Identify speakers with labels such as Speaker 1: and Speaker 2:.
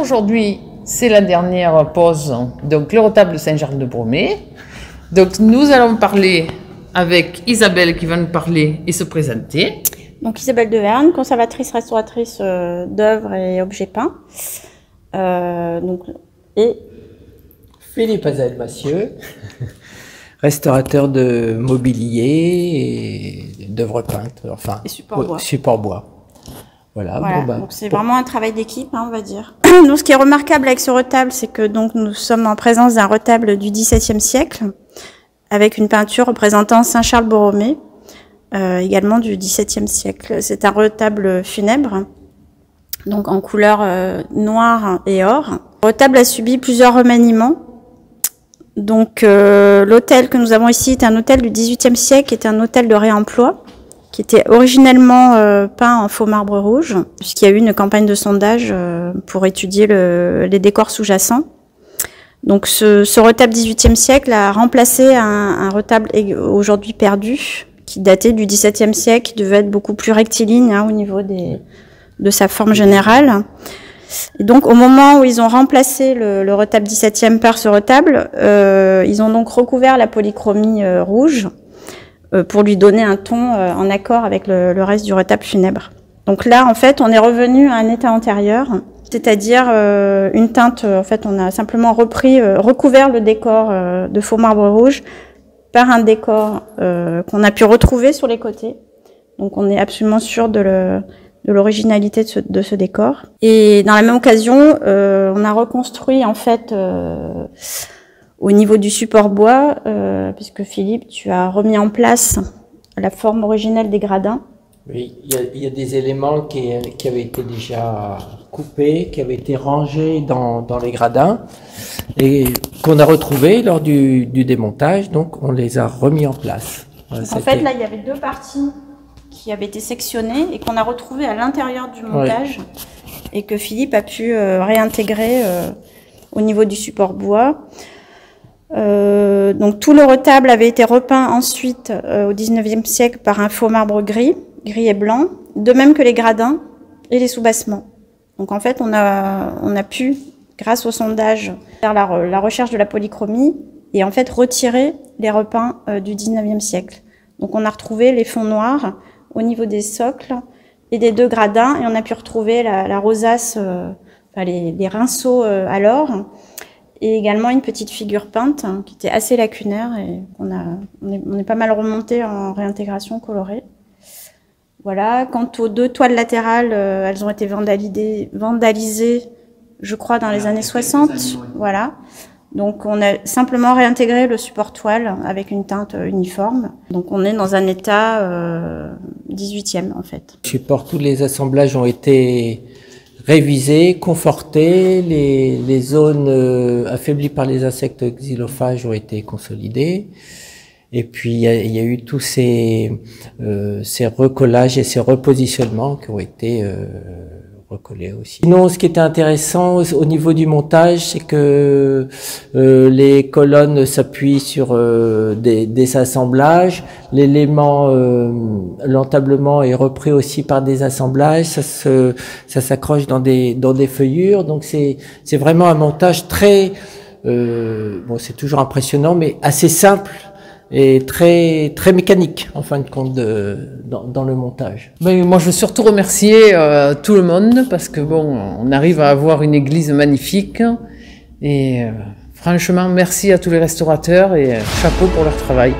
Speaker 1: aujourd'hui, c'est la dernière pause, donc le retable de Saint-Charles-de-Bromé. Donc nous allons parler avec Isabelle qui va nous parler et se présenter.
Speaker 2: Donc Isabelle Deverne, conservatrice restauratrice d'œuvres et objets peints. Et
Speaker 3: Philippe Azel-Massieu, restaurateur de mobilier et d'œuvres peintes, enfin support bois. Voilà.
Speaker 2: Donc c'est vraiment un travail d'équipe, on va dire. Donc ce qui est remarquable avec ce retable, c'est que donc nous sommes en présence d'un retable du XVIIe siècle, avec une peinture représentant Saint-Charles-Borromée, également du XVIIe siècle. C'est un retable funèbre, donc en couleur noire et or. Le retable a subi plusieurs remaniements. Donc l'hôtel que nous avons ici est un hôtel du XVIIIe siècle, qui est un hôtel de réemploi, qui était originellement peint en faux marbre rouge, puisqu'il y a eu une campagne de sondage pour étudier les décors sous-jacents. Donc ce retable XVIIIe siècle a remplacé un retable aujourd'hui perdu, qui datait du XVIIe siècle, qui devait être beaucoup plus rectiligne au niveau de sa forme générale. Et donc au moment où ils ont remplacé le retable XVIIe par ce retable, ils ont donc recouvert la polychromie rouge pour lui donner un ton en accord avec le reste du retable funèbre. Donc là, en fait, on est revenu à un état antérieur, c'est-à-dire une teinte, en fait, on a simplement recouvert le décor de faux marbre rouge par un décor qu'on a pu retrouver sur les côtés. Donc on est absolument sûr de l'originalité de ce décor. Et dans la même occasion, on a reconstruit, en fait, au niveau du support bois, puisque Philippe, tu as remis en place la forme originelle des gradins.
Speaker 3: Oui, il y a des éléments qui avaient été déjà coupés, qui avaient été rangés dans les gradins et qu'on a retrouvés lors du démontage, donc on les a remis en place. Voilà,
Speaker 2: en fait, là, il y avait deux parties qui avaient été sectionnées et qu'on a retrouvées à l'intérieur du montage, et que Philippe a pu réintégrer au niveau du support bois. Donc tout le retable avait été repeint ensuite au XIXe siècle par un faux marbre gris et blanc, de même que les gradins et les soubassements. Donc en fait, on a pu, grâce au sondage, faire la recherche de la polychromie et en fait retirer les repeints du XIXe siècle. Donc on a retrouvé les fonds noirs au niveau des socles et des deux gradins, et on a pu retrouver la rosace, les rinceaux à l'or, et également une petite figure peinte qui était assez lacunaire, et on est pas mal remonté en réintégration colorée. Voilà. Quant aux deux toiles latérales, elles ont été vandalisées, je crois, dans les années 60. Voilà. Donc on a simplement réintégré le support toile avec une teinte uniforme. Donc on est dans un état 18e en fait.
Speaker 3: Le support, tous les assemblages ont été révisés, confortés, les zones affaiblies par les insectes xylophages ont été consolidées. Et puis il y a eu tous ces recollages et ces repositionnements qui ont été recollés aussi. Sinon, ce qui était intéressant au niveau du montage, c'est que les colonnes s'appuient sur des assemblages, l'élément l'entablement est repris aussi par des assemblages, ça s'accroche dans des feuillures, donc c'est vraiment un montage très bon, c'est toujours impressionnant, mais assez simple et très mécanique en fin de compte dans le montage.
Speaker 1: Ben, moi je veux surtout remercier tout le monde, parce que bon, on arrive à avoir une église magnifique, et franchement merci à tous les restaurateurs et chapeau pour leur travail.